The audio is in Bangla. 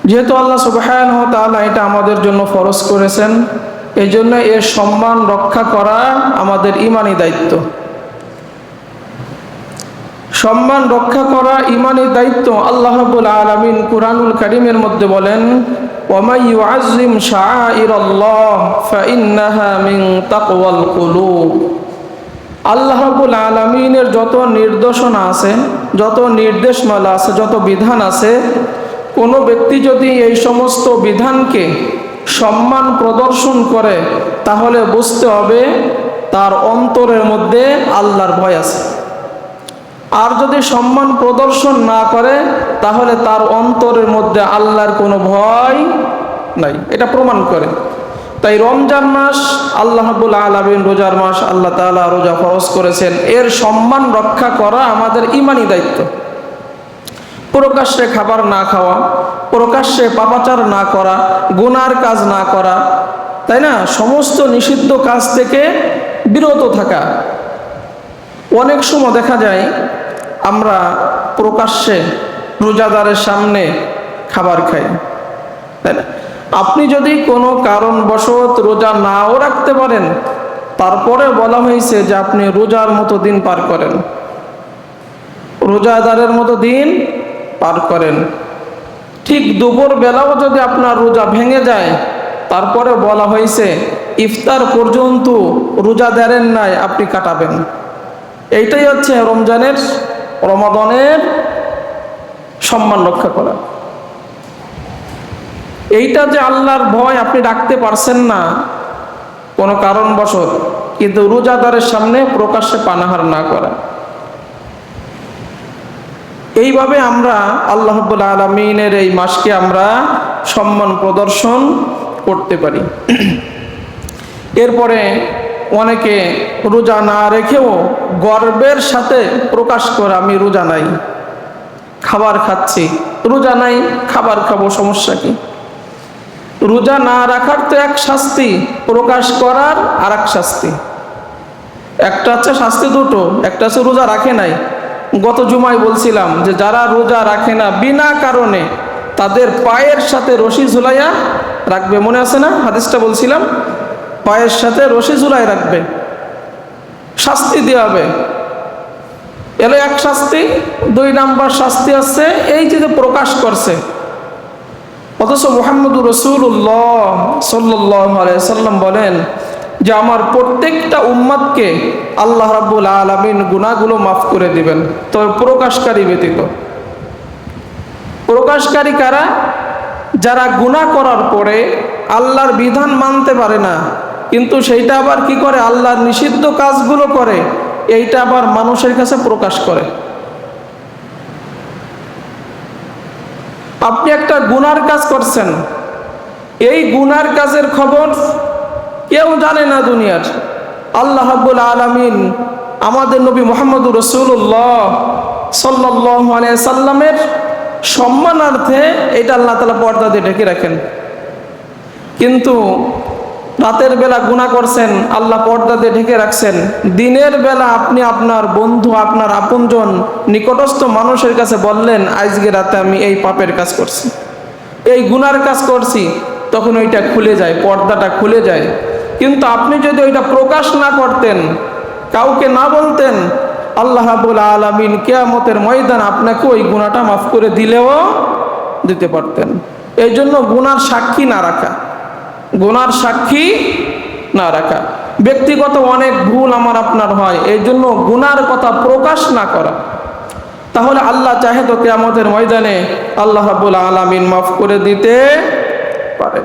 যেহেতু আল্লাহ সুবহানাহু ওয়া তাআলা এটা আমাদের জন্য ফরজ করেছেন, এই জন্য এর সম্মান রক্ষা করা আমাদের ঈমানি দায়িত্ব। সম্মান রক্ষা করা ঈমানি দায়িত্ব। আল্লাহ রাব্বুল আলামিন কুরআনুল কারীমের মধ্যে বলেন, ওয়া মান ইউআযযিম শাআইরাল্লাহ ফাইন্নাহা মিন তাকওয়াল কুলুব। আল্লাহ রাব্বুল আলামিনের যত নির্দেশনা আছে, যত নির্দেশমালা আছে, যত বিধান আছে, কোনো ব্যক্তি যদি এই সমস্ত বিধানকে সম্মান প্রদর্শন করে তাহলে বুঝতে হবে তার অন্তরের মধ্যে আল্লাহর ভয় আছে। আর যদি সম্মান প্রদর্শন না করে তাহলে তার অন্তরের মধ্যে আল্লাহর কোনো ভয় নাই, এটা প্রমাণ করে। তাই রমজান মাস আল্লাহ রাব্বুল আলামিন রোজার মাস, আল্লাহ তাআলা রোজা ফরজ করেছেন, এর সম্মান রক্ষা করা আমাদের ঈমানি দায়িত্ব। প্রকাশ্যে খাবার না খাওয়া, প্রকাশ্যে পাপাচার না করা, গুনার কাজ না করা, তাই না, সমস্ত নিষিদ্ধ কাজ থেকে বিরত থাকা। অনেক সময় দেখা যায় আমরা প্রকাশ্যে রোজাদারের সামনে খাবার খাই, তাই না। আপনি যদি কোনো কারণবশত রোজা নাও রাখতে পারেন, তারপরে বলা হয়েছে যে আপনি রোজার মতো দিন পার করেন, রোজাদারের মতো দিন পার করেন। ঠিক দুপুর বেলাও যদি আপনার রোজা ভেঙে যায়, তারপরে বলা হয়েছে ইফতার পর্যন্ত রোজাদারের নাই আপনি কাটাবেন। এইটাই হচ্ছে রমাদানের সম্মান রক্ষা করা। এইটা যে আল্লাহর ভয় আপনি রাখতে পারছেন না কোনো কারণবশত, কিন্তু রোজাদারের সামনে প্রকাশ্যে পানাহার না করা। এইভাবে আমরা আল্লাহ রাব্বুল আলামিনের এই মাসকে আমরা সম্মান প্রদর্শন করতে পারি। এরপরে অনেকে রোজা না রেখেও গর্বের সাথে প্রকাশ করে আমি রোজা নাই, খাবার খাচ্ছি। রোজা নাই, খাবার খাবো, সমস্যা কি? রোজা না রাখার তো এক শাস্তি, প্রকাশ করার আর এক শাস্তি। একটা হচ্ছে শাস্তি দুটো, একটা হচ্ছে রোজা রাখে নাই। গত জুমায় বলছিলাম যে যারা রোজা রাখে না বিনা কারণে, তাদের পায়ের সাথে রশি ঝুলাইয়া রাখবে, মনে আছে না হাদিসটা বলছিলাম? পায়ের সাথে রশি ঝুলাই রাখবে, শাস্তি দেওয়া হবে। এলো এক শাস্তি। দুই নাম্বার শাস্তি আছে এই যে প্রকাশ করছে, অথচ মুহাম্মদুর রাসূলুল্লাহ সাল্লাল্লাহু আলাইহি সাল্লাম বলেন যে আমার প্রত্যেকটা উম্মতকে আল্লাহ রাব্বুল আলামিন গুনাহগুলো মাফ করে দিবেন, তবে প্রকাশকারী ব্যতীত। প্রকাশকারী কারা? যারা গুনাহ করার পরে আল্লাহর বিধান মানতে পারে না, কিন্তু সেইটা আবার কি করে, আল্লাহর নিষিদ্ধ কাজগুলো করে, এইটা আবার মানুষের কাছে প্রকাশ করে। আপনি একটা গুনার কাজ করছেন, এই গুনার কাজের খবর কেউ জানে না দুনিয়ার। আল্লাহ রাব্বুল আলামিন আমাদের নবী মুহাম্মদুর রাসূলুল্লাহ সাল্লাল্লাহু আলাইহি সাল্লামের সম্মানার্থে এটা আল্লাহ তাআলা পর্দা দিয়ে ঢেকে রাখেন। কিন্তু রাতের বেলা গুনাহ করছেন, আল্লাহ পর্দা দিয়ে ঢেকে রাখছেন। দিনের বেলা আপনি আপনার বন্ধু, আপনার আপনজন, নিকটস্থ মানুষের কাছে বললেন আজকে রাতে আমি এই পাপের কাজ করছি, এই গুনার কাজ করছি, তখন ওইটা খুলে যায়, পর্দাটা খুলে যায়। কিন্তু আপনি যদি ওইটা প্রকাশ না করতেন, কাউকে না বলতেন, আল্লাহ রাব্বুল আলামিন কিয়ামতের ময়দানে আপনাকে ওই গুনাহটা মাফ করে দিলেও দিতে পারতেন। এই জন্য গুনার সাক্ষী না রাখা, গুনার সাক্ষী না রাখা। ব্যক্তিগত অনেক ভুল আমার আপনার হয়, এই জন্য গুনার কথা প্রকাশ না করা। তাহলে আল্লাহ চাহে তো কিয়ামতের ময়দানে আল্লাহ রাব্বুল আলামিন মাফ করে দিতে পারে।